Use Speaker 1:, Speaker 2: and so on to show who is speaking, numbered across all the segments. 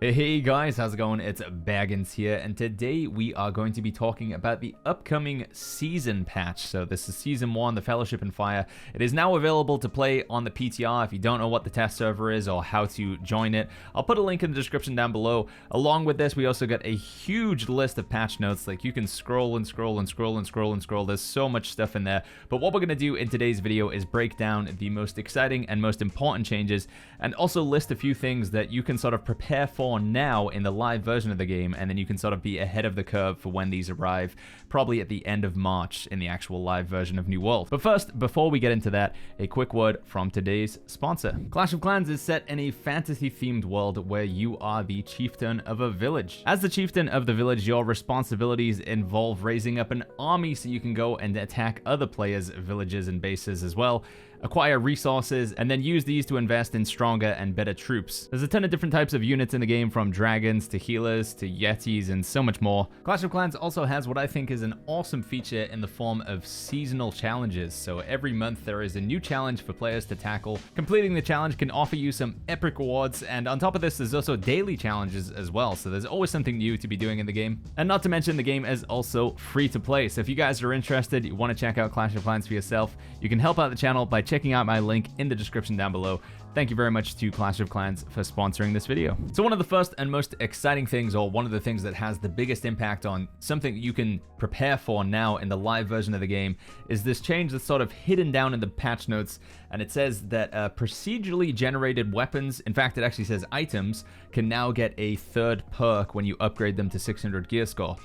Speaker 1: Hey guys, how's it going? It's Baggins here, and today we are going to be talking about the upcoming season patch. So this is Season 1, the Fellowship and Fire. It is now available to play on the PTR. If you don't know what the test server is or how to join it, I'll put a link in the description down below. Along with this, we also got a huge list of patch notes. Like, you can scroll and scroll and scroll and scroll and scroll. There's so much stuff in there. But what we're going to do in today's video is break down the most exciting and most important changes, and also list a few things that you can sort of prepare for now in the live version of the game, and then you can sort of be ahead of the curve for when these arrive, probably at the end of March in the actual live version of New World. But first, before we get into that, a quick word from today's sponsor. Clash of Clans is set in a fantasy-themed world where you are the chieftain of a village. As the chieftain of the village, your responsibilities involve raising up an army so you can go and attack other players' villages and bases as well, acquire resources, and then use these to invest in stronger and better troops. There's a ton of different types of units in the game, from dragons to healers to yetis and so much more. Clash of Clans also has what I think is an awesome feature in the form of seasonal challenges. So every month there is a new challenge for players to tackle. Completing the challenge can offer you some epic rewards, and on top of this there's also daily challenges as well, so there's always something new to be doing in the game. And not to mention, the game is also free to play, so if you guys are interested, you want to check out Clash of Clans for yourself, you can help out the channel by checking out my link in the description down below. Thank you very much to Clash of Clans for sponsoring this video. So one of the first and most exciting things, or one of the things that has the biggest impact on something you can prepare for now in the live version of the game, is this change that's sort of hidden down in the patch notes, and it says that procedurally generated weapons, in fact it actually says items, can now get a third perk when you upgrade them to 600 gear score.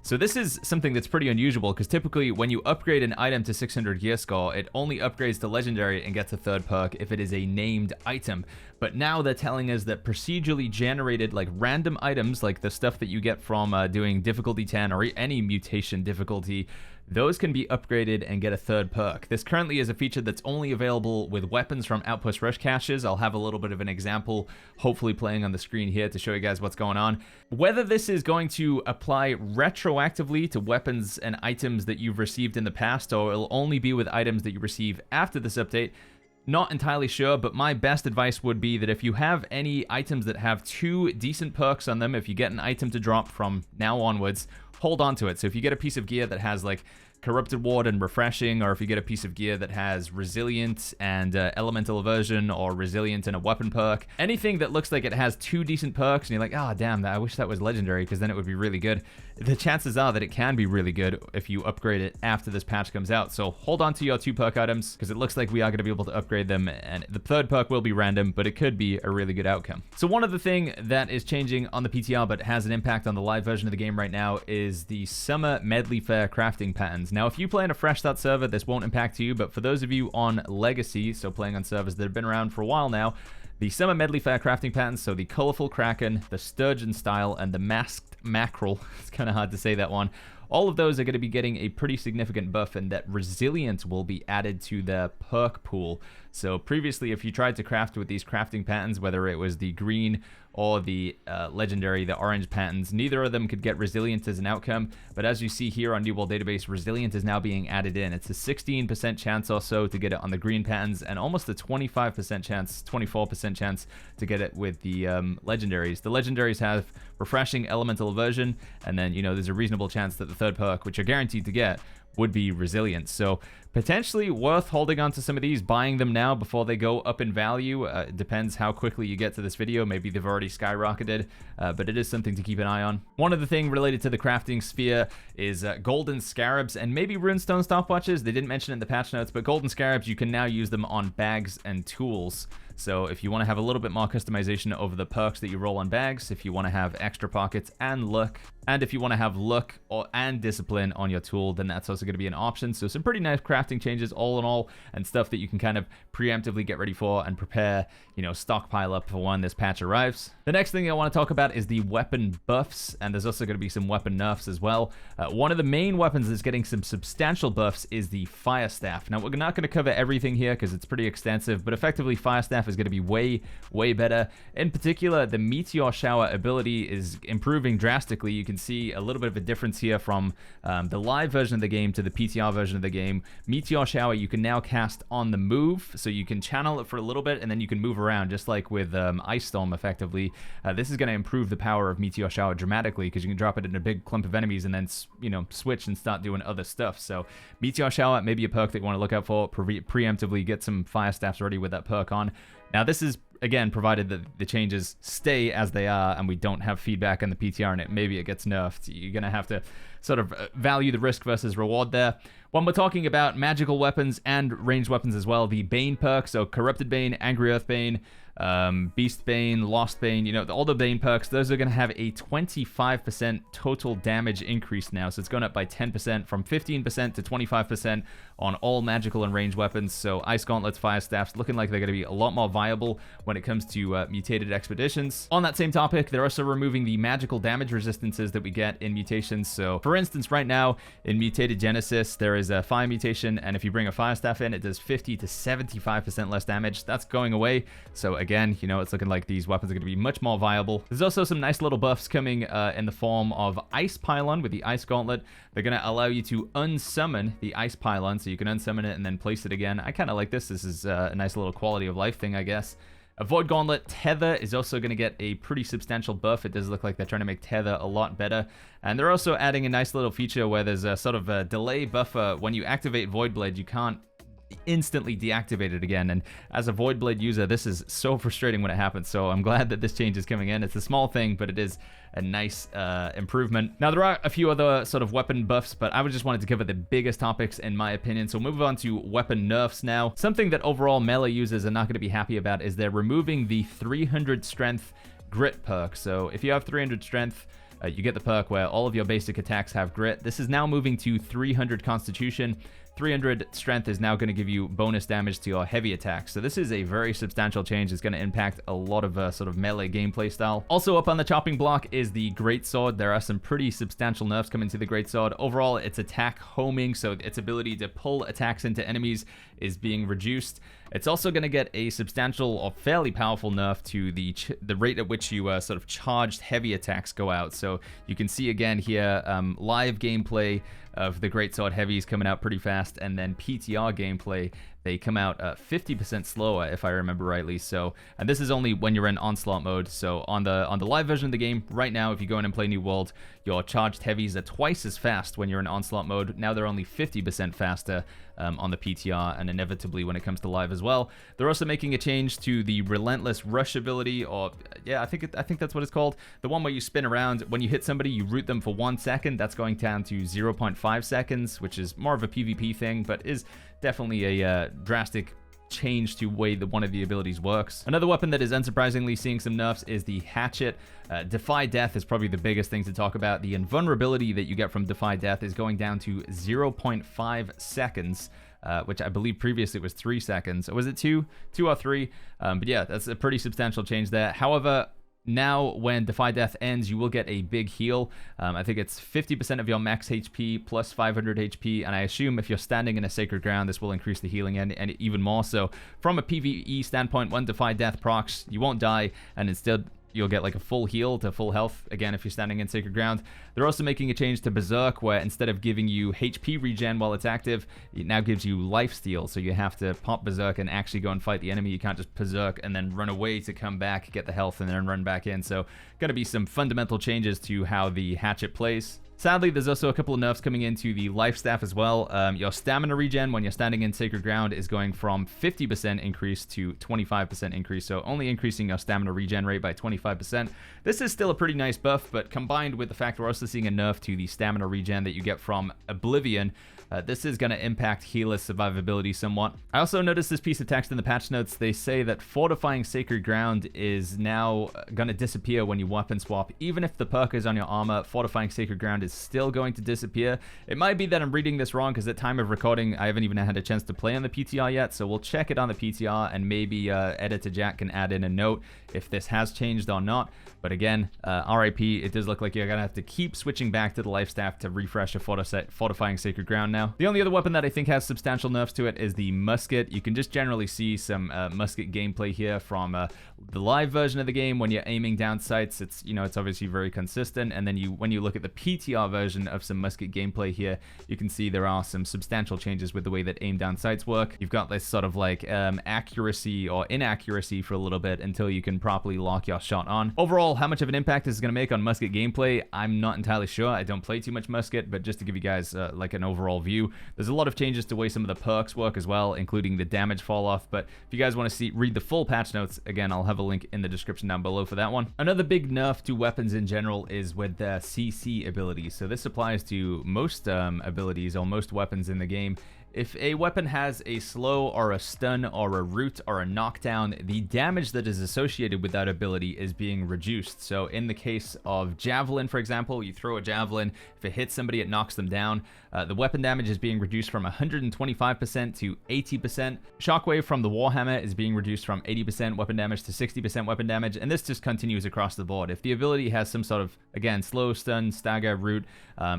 Speaker 1: So this is something that's pretty unusual, because typically when you upgrade an item to 600 gear score, it only upgrades to legendary and gets a third perk if it is a named item. But now they're telling us that procedurally generated, like random items, like the stuff that you get from doing difficulty 10 or any mutation difficulty, those can be upgraded and get a third perk. This currently is a feature that's only available with weapons from Outpost Rush caches. I'll have a little bit of an example, hopefully playing on the screen here to show you guys what's going on. Whether this is going to apply retroactively to weapons and items that you've received in the past, or it'll only be with items that you receive after this update, not entirely sure, but my best advice would be that if you have any items that have 2 decent perks on them, if you get an item to drop from now onwards, hold on to it. So if you get a piece of gear that has like Corrupted Ward and Refreshing, or if you get a piece of gear that has Resilient and Elemental Aversion, or Resilient and a weapon perk, anything that looks like it has 2 decent perks and you're like, oh damn, I wish that was legendary because then it would be really good, the chances are that it can be really good if you upgrade it after this patch comes out. So hold on to your 2 perk items, because it looks like we are going to be able to upgrade them, and the third perk will be random, but it could be a really good outcome. So one of the thing that is changing on the PTR but has an impact on the live version of the game right now is the Summer Medley Fair crafting patterns. Now, if you play on a Fresh Start server, this won't impact you, but for those of you on Legacy, so playing on servers that have been around for a while now, the Summer Medley Fair crafting patterns, so the Colorful Kraken, the Sturgeon Style, and the Masked Mackerel, it's kind of hard to say that one, all of those are going to be getting a pretty significant buff, and that Resilience will be added to the perk pool. So previously, if you tried to craft with these crafting patterns, whether it was the green or the legendary, the orange patterns, neither of them could get Resilient as an outcome. But as you see here on New World Database, Resilient is now being added in. It's a 16% chance or so to get it on the green patterns, and almost a 25% chance, 24% chance to get it with the legendaries. The legendaries have Refreshing, Elemental Aversion, and then, you know, there's a reasonable chance that the third perk, which you're guaranteed to get, would be Resilience. So potentially worth holding on to some of these, buying them now before they go up in value. It depends how quickly you get to this video. Maybe they've already skyrocketed, but it is something to keep an eye on. One other thing related to the crafting sphere is golden scarabs and maybe runestone stopwatches. They didn't mention it in the patch notes, but golden scarabs, you can now use them on bags and tools. So if you want to have a little bit more customization over the perks that you roll on bags, if you want to have extra pockets and luck, and if you want to have luck and discipline on your tool, then that's also going to be an option. So some pretty nice crafting changes all in all, and stuff that you can kind of preemptively get ready for and prepare, you know, stockpile up for when this patch arrives. The next thing I want to talk about is the weapon buffs, and there's also going to be some weapon nerfs as well. One of the main weapons that's getting some substantial buffs is the Fire Staff. Now, we're not going to cover everything here because it's pretty extensive, but effectively Fire Staff is going to be way better. In particular, the Meteor Shower ability is improving drastically. You can can see a little bit of a difference here from the live version of the game to the PTR version of the game. Meteor Shower you can now cast on the move, so you can channel it for a little bit and then you can move around, just like with Ice Storm effectively. This is going to improve the power of Meteor Shower dramatically, because you can drop it in a big clump of enemies and then, you know, switch and start doing other stuff. So Meteor Shower, maybe a perk that you want to look out for. Preemptively get some Fire Staffs ready with that perk on. Now this is, again, provided that the changes stay as they are and we don't have feedback on the PTR and maybe it gets nerfed. You're going to have to sort of value the risk versus reward there. When we're talking about magical weapons and ranged weapons as well, the Bane perk, so Corrupted Bane, Angry Earth Bane, Beast Bane, Lost Bane, you know, all the Bane perks, those are going to have a 25% total damage increase now. So it's going up by 10% from 15% to 25% on all magical and ranged weapons. So Ice Gauntlets, Fire Staffs, looking like they're going to be a lot more viable when it comes to mutated expeditions. On that same topic, they're also removing the magical damage resistances that we get in mutations. So for instance, right now in Mutated Genesis, there is a Fire mutation, and if you bring a Fire Staff in, it does 50 to 75% less damage. That's going away. So again, you know, it's looking like these weapons are going to be much more viable. There's also some nice little buffs coming in the form of Ice Pylon with the Ice Gauntlet. They're going to allow you to unsummon the Ice Pylon, so you can unsummon it and then place it again. I kind of like this. This is a nice little quality of life thing, I guess. A Void Gauntlet Tether is also going to get a pretty substantial buff. It does look like they're trying to make Tether a lot better. And they're also adding a nice little feature where there's a sort of a delay buffer. When you activate Void Blade, you can't instantly deactivate it again, and as a Void Blade user, this is so frustrating when it happens. So I'm glad that this change is coming in. It's a small thing, but it is a nice improvement. Now there are a few other sort of weapon buffs, but I just wanted to cover the biggest topics in my opinion. So we'll move on to weapon nerfs now. Something that overall melee users are not going to be happy about is they're removing the 300 strength grit perk. So if you have 300 strength, you get the perk where all of your basic attacks have grit. This is now moving to 300 constitution. 300 strength is now going to give you bonus damage to your heavy attacks. So this is a very substantial change. It's going to impact a lot of sort of melee gameplay style. Also up on the chopping block is the Greatsword. There are some pretty substantial nerfs coming to the Greatsword. Overall, its attack homing, so its ability to pull attacks into enemies, is being reduced. It's also going to get a substantial or fairly powerful nerf to the rate at which you sort of charged heavy attacks go out. So you can see again here live gameplay of the Greatsword heavies coming out pretty fast, and then PTR gameplay, they come out 50% slower if I remember rightly. So, and this is only when you're in Onslaught mode. So on the live version of the game right now, if you go in and play New World, your charged heavies are twice as fast when you're in Onslaught mode. Now they're only 50% faster on the PTR, and inevitably when it comes to live as well. They're also making a change to the Relentless Rush ability, or yeah, I think that's what it's called. The one where you spin around. When you hit somebody, you root them for 1 second. That's going down to 0.5 seconds, which is more of a PvP thing, but is definitely a drastic change to way that one of the abilities works. Another weapon that is unsurprisingly seeing some nerfs is the Hatchet. Defy Death is probably the biggest thing to talk about. The invulnerability that you get from Defy Death is going down to 0.5 seconds, which I believe previously was 3 seconds. Was it 2 or 3? But yeah, that's a pretty substantial change there. However, now, when Defy Death ends, you will get a big heal. I think it's 50% of your max HP plus 500 HP, and I assume if you're standing in a sacred ground, this will increase the healing and even more. So, from a PvE standpoint, when Defy Death procs, you won't die, and instead you'll get like a full heal to full health, again, if you're standing in sacred ground. They're also making a change to Berserk, where instead of giving you HP regen while it's active, it now gives you lifesteal. So you have to pop Berserk and actually go and fight the enemy. You can't just Berserk and then run away to come back, get the health, and then run back in. So going to be some fundamental changes to how the Hatchet plays. Sadly, there's also a couple of nerfs coming into the Life Staff as well. Your stamina regen when you're standing in sacred ground is going from 50% increase to 25% increase, so only increasing your stamina regen rate by 25%. This is still a pretty nice buff, but combined with the fact we're also seeing a nerf to the stamina regen that you get from Oblivion, this is going to impact healer survivability somewhat. I also noticed this piece of text in the patch notes. They say that Fortifying Sacred Ground is now going to disappear when you weapon swap. Even if the perk is on your armor, Fortifying Sacred Ground is still going to disappear. It might be that I'm reading this wrong, because at time of recording, I haven't even had a chance to play on the PTR yet, so we'll check it on the PTR, and maybe Editor Jack can add in a note if this has changed or not. But again, RIP, it does look like you're going to have to keep switching back to the Life Staff to refresh a Fortifying Sacred Ground now. The only other weapon that I think has substantial nerfs to it is the Musket. You can just generally see some Musket gameplay here from the live version of the game, when you're aiming down sights, it's, you know, it's obviously very consistent. And then when you look at the PTR version of some musket gameplay here, you can see there are some substantial changes with the way that aim down sights work. You've got this sort of like accuracy or inaccuracy for a little bit until you can properly lock your shot on. Overall, how much of an impact this is going to make on musket gameplay, I'm not entirely sure. I don't play too much musket, but just to give you guys like an overall view, there's a lot of changes to the way some of the perks work as well, including the damage fall off. But if you guys want to read the full patch notes, again, I'll have a link in the description down below for that one. Another big nerf to weapons in general is with the CC abilities. So this applies to most abilities or most weapons in the game. If a weapon has a slow or a stun or a root or a knockdown, the damage that is associated with that ability is being reduced. So in the case of Javelin, for example, you throw a Javelin, if it hits somebody, it knocks them down. The weapon damage is being reduced from 125% to 80%. Shockwave from the Warhammer is being reduced from 80% weapon damage to 60% weapon damage, and this just continues across the board. If the ability has some sort of, again, slow, stun, stagger, root,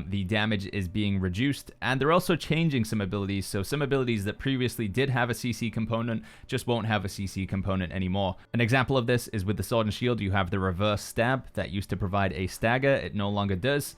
Speaker 1: the damage is being reduced, and they're also changing some abilities. So some abilities that previously did have a CC component just won't have a CC component anymore. An example of this is with the Sword and Shield. You have the reverse stab that used to provide a stagger. It no longer does.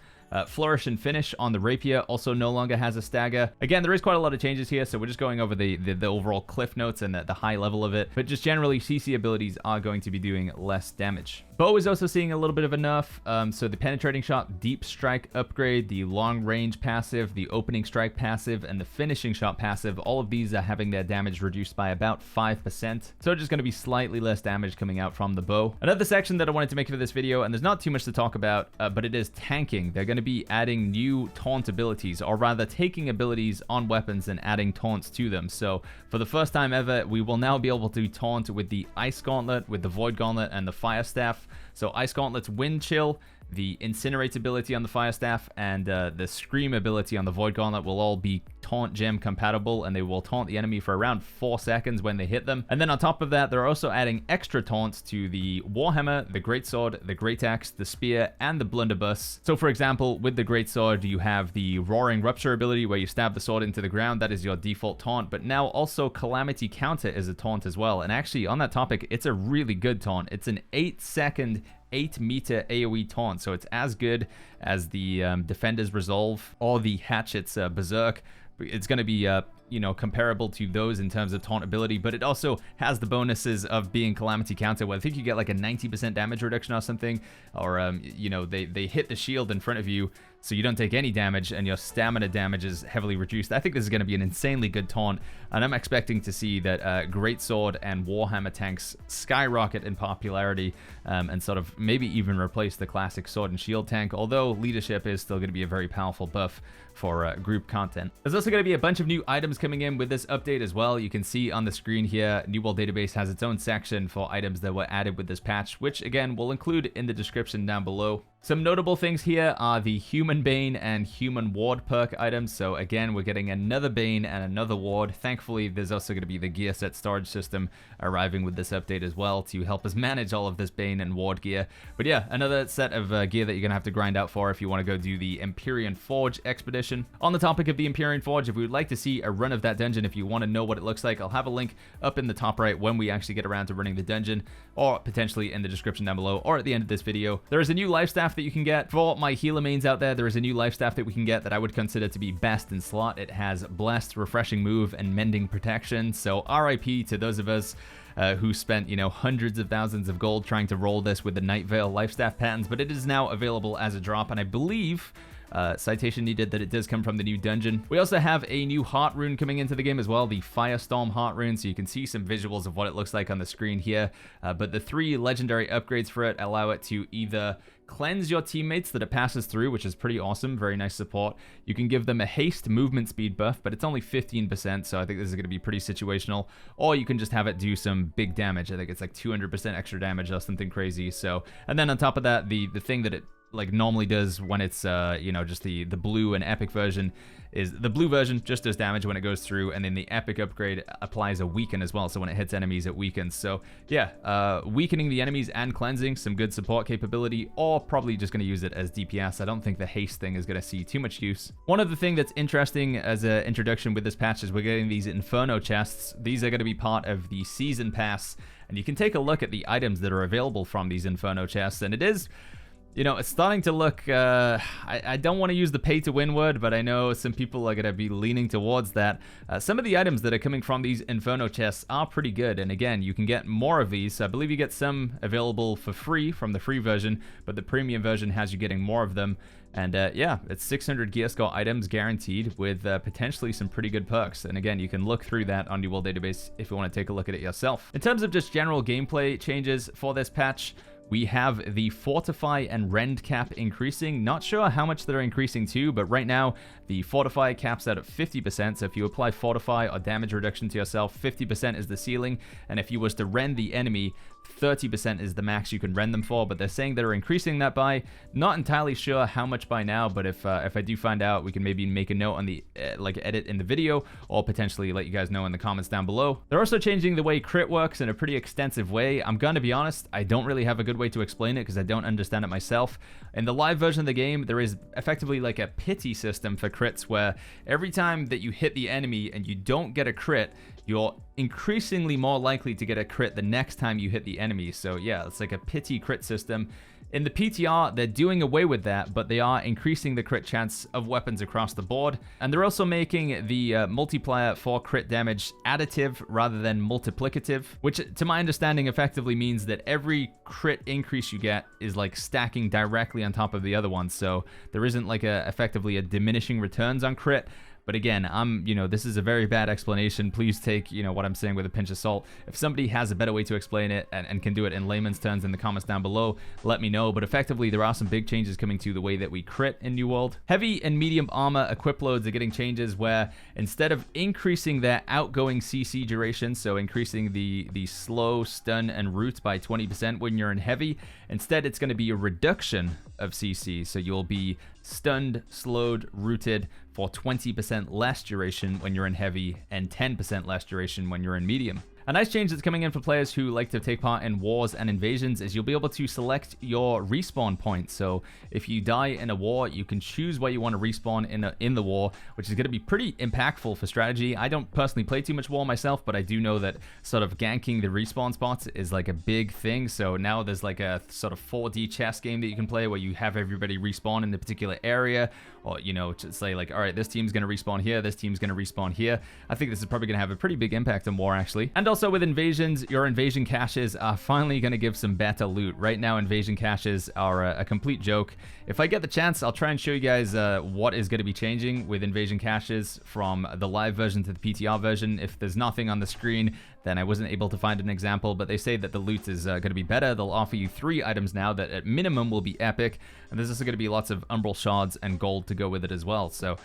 Speaker 1: Flourish and Finish on the Rapier also no longer has a stagger. Again, there is quite a lot of changes here, so we're just going over the overall cliff notes and the high level of it. But just generally, CC abilities are going to be doing less damage. Bow is also seeing a little bit of a nerf. So the Penetrating Shot Deep Strike upgrade, the Long Range passive, the Opening Strike passive, and the Finishing Shot passive, all of these are having their damage reduced by about 5%. So just going to be slightly less damage coming out from the bow. Another section that I wanted to make for this video, and there's not too much to talk about, but it is tanking. They're going to be adding new taunt abilities, or rather taking abilities on weapons and adding taunts to them. So for the first time ever, we will now be able to taunt with the Ice Gauntlet, with the Void Gauntlet, and the Fire Staff. So Ice Gauntlet's Wind Chill, the Incinerate ability on the Fire Staff, and the Scream ability on the Void Gauntlet will all be taunt gem compatible, and they will taunt the enemy for around 4 seconds when they hit them. And then on top of that, they're also adding extra taunts to the Warhammer, the Greatsword, the Great Axe, the Spear, and the Blunderbuss. So for example, with the Greatsword, you have the Roaring Rupture ability where you stab the sword into the ground. That is your default taunt, but now also Calamity Counter is a taunt as well. And actually, on that topic, it's a really good taunt. It's an 8-second 8-meter AoE taunt, so it's as good as the Defender's Resolve or the Hatchet's Berserk. It's going to be you know, comparable to those in terms of taunt ability, but it also has the bonuses of being Calamity Counter, where I think you get like a 90% damage reduction or something, or you know, they hit the shield in front of you, so you don't take any damage, and your stamina damage is heavily reduced. I think this is going to be an insanely good taunt, and I'm expecting to see that Greatsword and Warhammer tanks skyrocket in popularity, and sort of maybe even replace the classic Sword and Shield tank, although Leadership is still going to be a very powerful buff for group content. There's also going to be a bunch of new items coming in with this update as well. You can see on the screen here, New World Database has its own section for items that were added with this patch, which again, we'll include in the description down below. Some notable things here are the Human Bane and Human Ward perk items. So again, we're getting another Bane and another Ward. Thankfully, there's also going to be the gear set storage system arriving with this update as well to help us manage all of this Bane and Ward gear. But yeah, another set of gear that you're going to have to grind out for if you want to go do the Empyrean Forge expedition. On the topic of the Empyrean Forge, if you would like to see a run of that dungeon, if you want to know what it looks like, I'll have a link up in the top right when we actually get around to running the dungeon, or potentially in the description down below, or at the end of this video. There is a new life staff that you can get. For my healer mains out there is a new life staff that we can get that I would consider to be best in slot. It has Blessed, Refreshing Move, and Mending Protection. So RIP to those of us who spent, you know, hundreds of thousands of gold trying to roll this with the Night Veil life staff patterns, but it is now available as a drop, and I believe citation needed that it does come from the new dungeon. We also have a new heart rune coming into the game as well, the Firestorm heart rune, so you can see some visuals of what it looks like on the screen here. But the 3 legendary upgrades for it allow it to either cleanse your teammates that it passes through, which is pretty awesome, very nice support. You can give them a haste movement speed buff, but it's only 15%, so I think this is going to be pretty situational. Or you can just have it do some big damage. I think it's like 200% extra damage or something crazy. So, and then on top of that, the thing that it like normally does when it's you know, just the blue and epic version is the blue version just does damage when it goes through, and then the epic upgrade applies a weaken as well, so when it hits enemies it weakens. So yeah, weakening the enemies and cleansing, some good support capability, or probably just going to use it as DPS. I don't think the haste thing is going to see too much use. One other thing that's interesting as an introduction with this patch is we're getting these Inferno Chests. These are going to be part of the Season Pass. and you can take a look at the items that are available from these Inferno Chests, and it is, you know, it's starting to look, I don't want to use the pay-to-win word, but I know some people are going to be leaning towards that. Some of the items that are coming from these Inferno Chests are pretty good, and again, you can get more of these. I believe you get some available for free from the free version, but the premium version has you getting more of them. And yeah, it's 600 gear score items guaranteed with potentially some pretty good perks. And again, you can look through that on your world database if you want to take a look at it yourself. In terms of just general gameplay changes for this patch, we have the Fortify and Rend cap increasing. Not sure how much they're increasing to, but right now the Fortify caps out at 50%. So if you apply Fortify or damage reduction to yourself, 50% is the ceiling. And if you was to rend the enemy, 30% is the max you can rend them for. But they're saying they're increasing that by, not entirely sure how much by now, but if I do find out, we can maybe make a note on the like edit in the video, or potentially let you guys know in the comments down below. They're also changing the way crit works in a pretty extensive way. I'm gonna be honest, I don't really have a good way to explain it because I don't understand it myself. In the live version of the game, there is effectively like a pity system for crits where every time that you hit the enemy and you don't get a crit, you're increasingly more likely to get a crit the next time you hit the enemy. So yeah, it's like a pity crit system. In the PTR, they're doing away with that, but they are increasing the crit chance of weapons across the board. And they're also making the multiplier for crit damage additive rather than multiplicative, which to my understanding effectively means that every crit increase you get is like stacking directly on top of the other one. So there isn't like effectively a diminishing returns on crit. But again, this is a very bad explanation. Please take, what I'm saying with a pinch of salt. If somebody has a better way to explain it and can do it in layman's terms in the comments down below, let me know. But effectively, there are some big changes coming to the way that we crit in New World. Heavy and medium armor equip loads are getting changes where instead of increasing their outgoing CC duration, so increasing the slow, stun, and root by 20% when you're in heavy, instead it's going to be a reduction of CC. So you'll be stunned, slowed, rooted for 20% less duration when you're in heavy and 10% less duration when you're in medium. A nice change that's coming in for players who like to take part in wars and invasions is you'll be able to select your respawn point. So if you die in a war, you can choose where you want to respawn in the war, which is going to be pretty impactful for strategy. I don't personally play too much war myself, but I do know that sort of ganking the respawn spots is like a big thing. So now there's like a sort of 4D chess game that you can play where you have everybody respawn in a particular area, or to say like, all right, this team's going to respawn here, this team's going to respawn here. I think this is probably going to have a pretty big impact on war, actually. And also with invasions, your invasion caches are finally going to give some better loot. Right now, invasion caches are a complete joke. If I get the chance, I'll try and show you guys what is going to be changing with invasion caches from the live version to the PTR version. If there's nothing on the screen, then I wasn't able to find an example, but they say that the loot is going to be better. They'll offer you 3 items now that at minimum will be epic, and there's also going to be lots of umbral shards and gold to go with it as well. So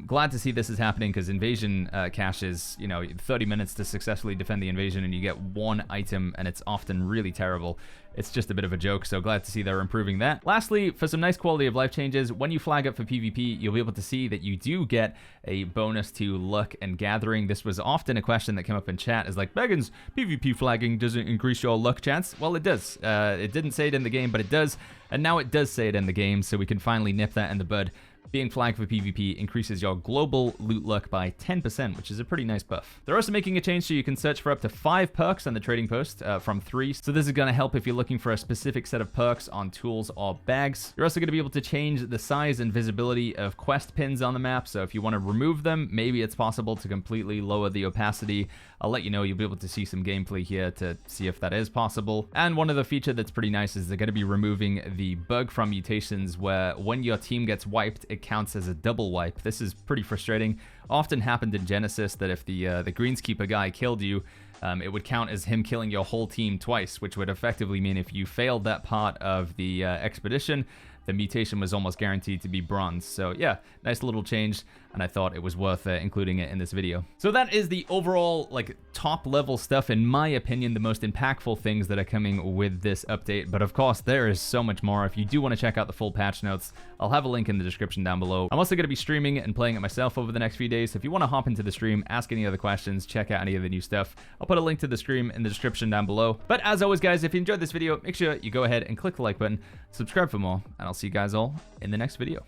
Speaker 1: glad to see this is happening, because invasion caches, 30 minutes to successfully defend the invasion and you get 1 item, and it's often really terrible. It's just a bit of a joke, so glad to see they're improving that. Lastly, for some nice quality of life changes, when you flag up for PvP, you'll be able to see that you do get a bonus to luck and gathering. This was often a question that came up in chat, is like, Baggins, PvP flagging doesn't increase your luck chance? Well, it does. It didn't say it in the game, but it does, and now it does say it in the game, so we can finally nip that in the bud. Being flagged for PvP increases your global loot luck by 10%, which is a pretty nice buff. They're also making a change so you can search for up to 5 perks on the trading post from 3. So this is going to help if you're looking for a specific set of perks on tools or bags. You're also going to be able to change the size and visibility of quest pins on the map. So if you want to remove them, maybe it's possible to completely lower the opacity. I'll let you know. You'll be able to see some gameplay here to see if that is possible. And one other feature that's pretty nice is they're going to be removing the bug from Mutations where when your team gets wiped, it counts as a double wipe. This is pretty frustrating. Often happened in Genesis that if the greenskeeper guy killed you, it would count as him killing your whole team twice, which would effectively mean if you failed that part of the expedition, the mutation was almost guaranteed to be bronze. So yeah, nice little change, and I thought it was worth including it in this video. So that is the overall like top level stuff, in my opinion, the most impactful things that are coming with this update. But of course, there is so much more. If you do want to check out the full patch notes, I'll have a link in the description down below. I'm also going to be streaming and playing it myself over the next few days. So if you want to hop into the stream, ask any other questions, check out any of the new stuff, I'll put a link to the stream in the description down below. But as always, guys, if you enjoyed this video, make sure you go ahead and click the like button, subscribe for more, and I'll see you guys all in the next video.